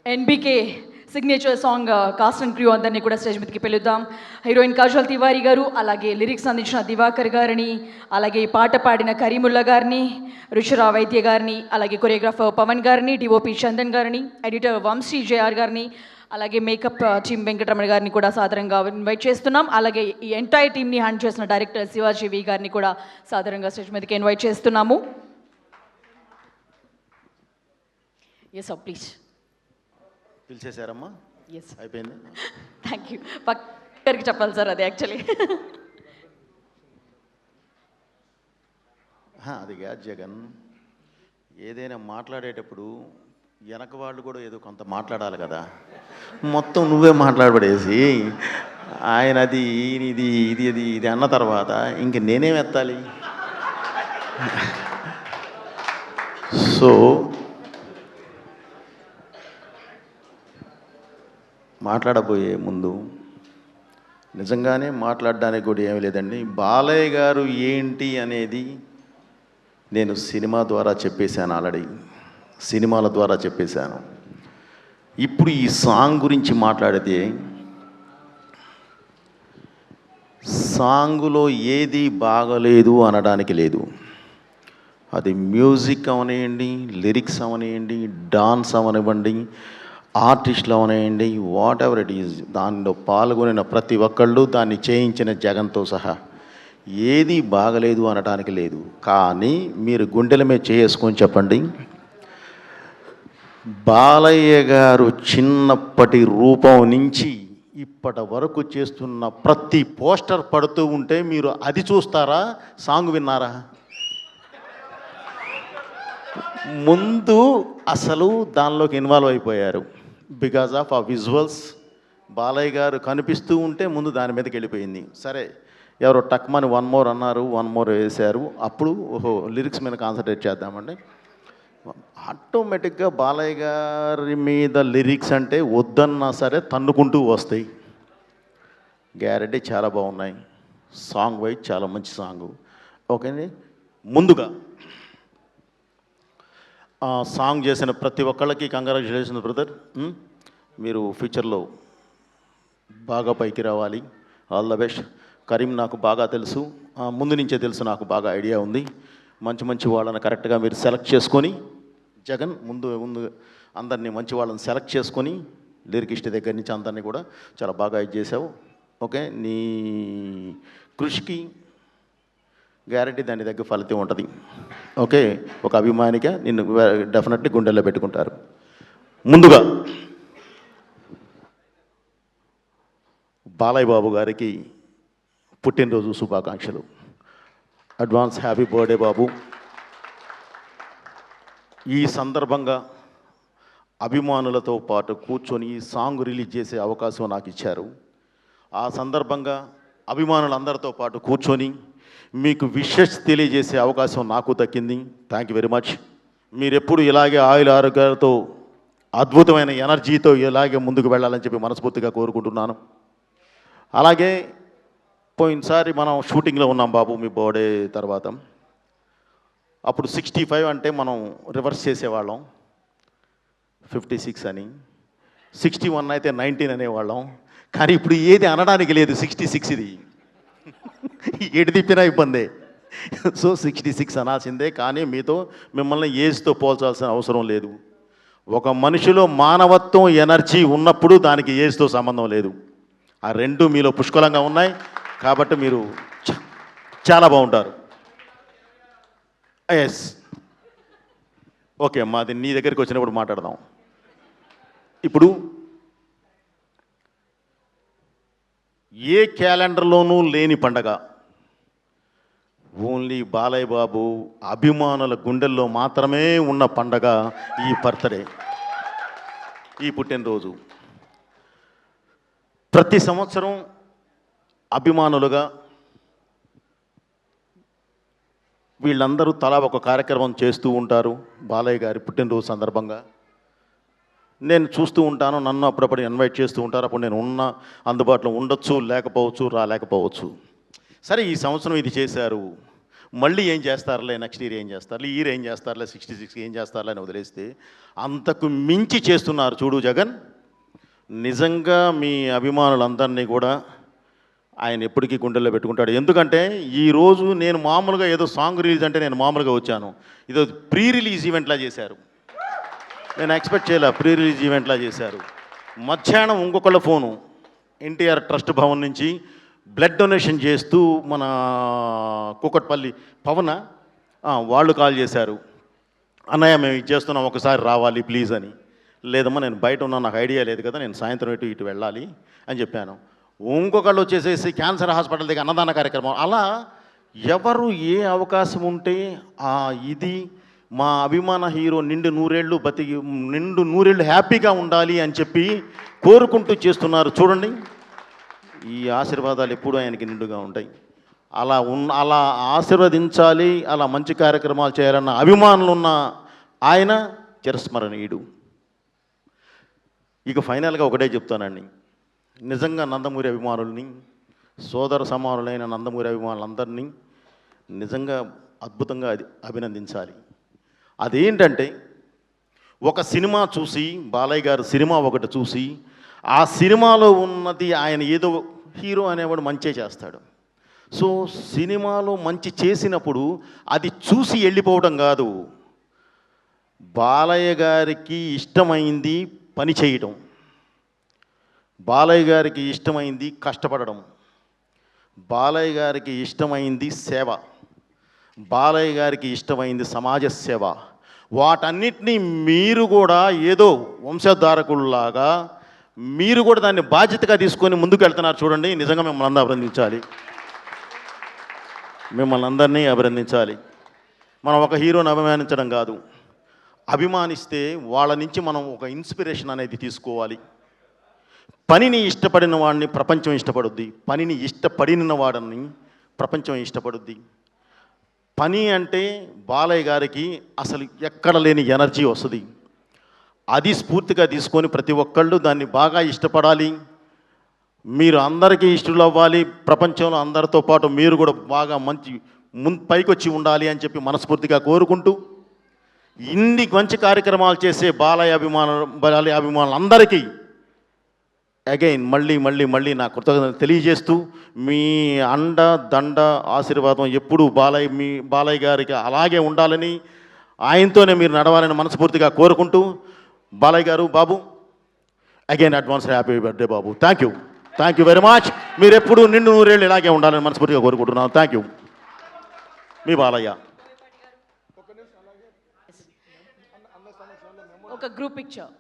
NBK signature song cost and crew అందరినీ కూడా stage మీదకి పిలుద్దాం. హీరోయిన్ కాజల్ తివారీ గారు, అలాగే లిరిక్స్ అందించిన దివాకర్ గారిని, అలాగే ఈ పాట పాడిన కరీముల్లా గారిని, రుషిరా వైద్య గారిని, అలాగే కొరియోగ్రాఫర్ పవన్ గారిని, డిఓపి చందన్ గారిని, ఎడిటర్ వంశీ జేఆర్ గారిని, అలాగే మేకప్ టీమ్ వెంకటరమణ గారిని కూడా సాధారణంగా ఇన్వైట్ చేస్తున్నాం. అలాగే ఈ ఎంటైర్ టీమ్ని హ్యాండ్ చేసిన డైరెక్టర్ శివాజీవి గారిని కూడా సాధారణంగా స్టేజ్ మీదకి ఇన్వైట్ చేస్తున్నాము. Yes sir, please. పిలిచేశారమ్మా? ఎస్, అయిపోయింది. Thank you. పక్కరికి చెప్పాలి సార్ అది యాక్చువల్లీ. అది కాదు జగన్, ఏదైనా మాట్లాడేటప్పుడు వెనక వాళ్ళు కూడా ఏదో కొంత మాట్లాడాలి కదా. మొత్తం నువ్వే మాట్లాడబడేసి ఆయన అది ఇది ఇది ఇది ఇది అన్న తర్వాత ఇంక నేనేం ఎత్తాలి? సో మాట్లాడబోయే ముందు నిజంగానే మాట్లాడడానికి కూడా ఏమీ లేదండి. బాలయ్య గారు ఏంటి అనేది నేను సినిమా ద్వారా చెప్పేశాను, ఆల్రెడీ సినిమాల ద్వారా చెప్పేశాను. ఇప్పుడు ఈ సాంగ్ గురించి మాట్లాడితే సాంగులో ఏది బాగలేదు అనడానికి లేదు. అది మ్యూజిక్ అవనివ్వండి, లిరిక్స్ అవనివ్వండి, డాన్స్ అవనివ్వండి, ఆర్టిస్టులు అవనివ్వండి, వాట్ ఎవర్ ఇట్ ఈజ్, దానిలో పాల్గొనిన ప్రతి ఒక్కళ్ళు, దాన్ని చేయించిన జగన్తో సహా ఏది బాగలేదు అనడానికి లేదు. కానీ మీరు గుండెల మీద చేసుకొని చెప్పండి, బాలయ్య గారు చిన్నప్పటి రూపం నుంచి ఇప్పటి వరకు చేస్తున్న ప్రతి పోస్టర్ పడుతూ ఉంటే మీరు అది చూస్తారా, సాంగ్ విన్నారా? ముందు అసలు దానిలోకి ఇన్వాల్వ్ అయిపోయారు బికాజ్ ఆఫ్ ఆ విజువల్స్. బాలయ్య గారు కనిపిస్తూ ఉంటే ముందు దాని మీదకి వెళ్ళిపోయింది. సరే, ఎవరో టక్మని వన్ మోర్ అన్నారు, వన్ మోర్ వేశారు. అప్పుడు ఓహో లిరిక్స్ మీద కాన్సన్ట్రేట్ చేద్దామండి. ఆటోమేటిక్గా బాలయ్య గారి మీద లిరిక్స్ అంటే వద్దన్నా సరే తన్నుకుంటూ వస్తాయి. గ్యారెంటీ చాలా బాగున్నాయి. సాంగ్ వైజ్ చాలా మంచి సాంగు. ఓకేనండి. ముందుగా సాంగ్ చేసిన ప్రతి ఒక్కళ్ళకి కంగ్రాచులేషన్స్ బ్రదర్. మీరు ఫ్యూచర్లో బాగా పైకి రావాలి. All the best. కరీం నాకు బాగా తెలుసు, ముందు నుంచే తెలుసు, నాకు బాగా ఐడియా ఉంది. మంచి మంచి వాళ్ళని కరెక్ట్గా మీరు సెలెక్ట్ చేసుకొని, జగన్ ముందు అందరినీ మంచి వాళ్ళని సెలెక్ట్ చేసుకొని, లిరికిస్ట్ దగ్గర నుంచి అందరినీ కూడా చాలా బాగా ఇది చేసావు. ఓకే, నీ కృషికి గ్యారంటీ దాని దగ్గర ఫలితం ఉంటుంది. ఓకే, ఒక అభిమానిగా నిన్ను డెఫినెట్లీ గుండెల్లో పెట్టుకుంటారు. ముందుగా బాలయ్య బాబు గారికి పుట్టినరోజు శుభాకాంక్షలు. అడ్వాన్స్ హ్యాపీ బర్త్డే బాబు. ఈ సందర్భంగా అభిమానులతో పాటు కూర్చొని ఈ సాంగ్ రిలీజ్ చేసే అవకాశం నాకు ఇచ్చారు. ఆ సందర్భంగా అభిమానులందరితో పాటు కూర్చొని మీకు విషెస్ తెలియజేసే అవకాశం నాకు దక్కింది. Thank you very much. మీరెప్పుడు ఇలాగే ఆయుల ఆరోగ్యాలతో అద్భుతమైన ఎనర్జీతో ఇలాగే ముందుకు వెళ్ళాలని చెప్పి మనస్ఫూర్తిగా కోరుకుంటున్నాను. అలాగే పోయినసారి మనం షూటింగ్లో ఉన్నాం బాబు మీ బర్త్డే తర్వాత. అప్పుడు 65 అంటే మనం రివర్స్ చేసేవాళ్ళం, 56 అని. 61 అయితే 19 అనేవాళ్ళం. కానీ ఇప్పుడు ఏది అనడానికి లేదు, 66 ఇది. ఎటు తిప్పినా ఇబ్బందే. సో 66 అనాల్సిందే. కానీ మీతో మిమ్మల్ని ఏజ్తో పోల్చాల్సిన అవసరం లేదు. ఒక మనిషిలో మానవత్వం, ఎనర్జీ ఉన్నప్పుడు దానికి ఏజ్తో సంబంధం లేదు. ఆ రెండు మీలో పుష్కలంగా ఉన్నాయి. కాబట్టి మీరు చాలా బాగుంటారు. ఎస్, ఓకే అమ్మా, అది నీ దగ్గరికి వచ్చినప్పుడు మాట్లాడదాం. ఇప్పుడు ఏ క్యాలెండర్లోనూ లేని పండగ, ఓన్లీ బాలయ్య బాబు అభిమానుల గుండెల్లో మాత్రమే ఉన్న పండగ ఈ బర్త్డే, ఈ పుట్టినరోజు. ప్రతి సంవత్సరం అభిమానులుగా వీళ్ళందరూ తలా ఒక కార్యక్రమం చేస్తూ ఉంటారు బాలయ్య గారి పుట్టినరోజు సందర్భంగా. నేను చూస్తూ ఉంటాను, నన్ను అప్పుడప్పుడు ఇన్వైట్ చేస్తూ ఉంటారు. అప్పుడు నేను అందుబాటులో ఉండొచ్చు, లేకపోవచ్చు, రాలేకపోవచ్చు. సరే, ఈ సంవత్సరం ఇది చేశారు. మళ్ళీ ఏం చేస్తారులే, నెక్స్ట్ ఇయర్ ఏం చేస్తారులే, ఈ ఇయర్ ఏం చేస్తారులే, 66 ఏం చేస్తారులే అని వదిలేస్తే అంతకు మించి చేస్తున్నారు చూడు జగన్. నిజంగా మీ అభిమానులందరినీ కూడా ఆయన ఎప్పటికీ గుండెల్లో పెట్టుకుంటాడు. ఎందుకంటే ఈరోజు నేను మామూలుగా ఏదో సాంగ్ రిలీజ్ అంటే నేను మామూలుగా వచ్చాను, ఇదో ప్రీ రిలీజ్ ఈవెంట్లా చేశారు. నేను ఎక్స్పెక్ట్ చేయలే, ప్రీ రిలీజ్ ఈవెంట్లా చేశారు. మధ్యాహ్నం ఇంకొకళ్ళ ఫోను ఎన్టీఆర్ ట్రస్ట్ భవన్ నుంచి బ్లడ్ డొనేషన్ చేస్తూ మన కూకట్పల్లి పవన వాళ్ళు కాల్ చేశారు, అన్నయ్య మేము ఇది చేస్తున్నాం ఒకసారి రావాలి ప్లీజ్ అని. లేదమ్మా నేను బయట ఉన్నా, నాకు ఐడియా లేదు కదా, నేను సాయంత్రం ఇటు వెళ్ళాలి అని చెప్పాను. ఇంకొకళ్ళు వచ్చేసేసి క్యాన్సర్ హాస్పిటల్ దగ్గర అన్నదాన కార్యక్రమం. అలా ఎవరు ఏ అవకాశం ఉంటే ఇది మా అభిమాన హీరో నిండు నూరేళ్ళు హ్యాపీగా ఉండాలి అని చెప్పి కోరుకుంటూ చేస్తున్నారు చూడండి. ఈ ఆశీర్వాదాలు ఎప్పుడూ ఆయనకి నిండుగా ఉంటాయి. అలా ఆశీర్వదించాలి, అలా మంచి కార్యక్రమాలు చేయాలన్న అభిమానులు ఉన్న ఆయన చిరస్మరణీయుడు. ఇక ఫైనల్గా ఒకటే చెప్తానండి, నిజంగా నందమూరి అభిమానుల్ని, సోదర సమానులైన నందమూరి అభిమానులందరినీ నిజంగా అద్భుతంగా అభినందించాలి. అదేంటంటే ఒక సినిమా చూసి, బాలయ్య గారు సినిమా ఒకటి చూసి, ఆ సినిమాలో ఉన్నది ఆయన ఏదో హీరో అనేవాడు మంచే చేస్తాడు. సో సినిమాలో మంచి చేసినప్పుడు అది చూసి వెళ్ళిపోవడం కాదు, బాలయ్య గారికి ఇష్టమైంది పని చేయటం, బాలయ్య గారికి ఇష్టమైంది కష్టపడడం, బాలయ్య గారికి ఇష్టమైంది సేవ, బాలయ్య గారికి ఇష్టమైంది సమాజ సేవ. వాటన్నిటినీ మీరు కూడా ఏదో వంశధారకుల్లాగా మీరు కూడా దాన్ని బాధ్యతగా తీసుకొని ముందుకు వెళ్తున్నారు చూడండి. నిజంగా మిమ్మల్ని అందరూ అభినందించాలి, మిమ్మల్ని అందరినీ అభినందించాలి. మనం ఒక హీరోని అభిమానించడం కాదు, అభిమానిస్తే వాళ్ళ నుంచి మనం ఒక ఇన్స్పిరేషన్ అనేది తీసుకోవాలి. పనిని ఇష్టపడిన వాడిని ప్రపంచం ఇష్టపడుద్ది, పనిని ఇష్టపడిన వాడిని ప్రపంచం ఇష్టపడుద్ది. పని అంటే బాలయ్య గారికి అసలు ఎక్కడ లేని ఎనర్జీ వస్తుంది. అది స్ఫూర్తిగా తీసుకొని ప్రతి ఒక్కళ్ళు దాన్ని బాగా ఇష్టపడాలి. మీరు అందరికీ ఇష్టలు అవ్వాలి, ప్రపంచంలో అందరితో పాటు మీరు కూడా బాగా మంచి పైకి వచ్చి ఉండాలి అని చెప్పి మనస్ఫూర్తిగా కోరుకుంటూ, ఇన్ని మంచి కార్యక్రమాలు చేసే బాలయ్య అభిమానులందరికీ అగైన్ మళ్ళీ నా కృతజ్ఞతలు తెలియజేస్తూ, మీ అండ దండ ఆశీర్వాదం ఎప్పుడూ బాలయ్య గారికి అలాగే ఉండాలని, ఆయనతోనే మీరు నడవాలని మనస్ఫూర్తిగా కోరుకుంటూ, Balayya garu Babu again advance happy birthday Babu. Thank you very much. మీరు ఎప్పుడు నిండు నూరేళ్ళు ఇలాగే ఉండాలని మనస్ఫూర్తిగా కోరుకుంటున్నాను. Thank you. మీ బాలయ్య. ఒక గ్రూప్ పిక్చర్.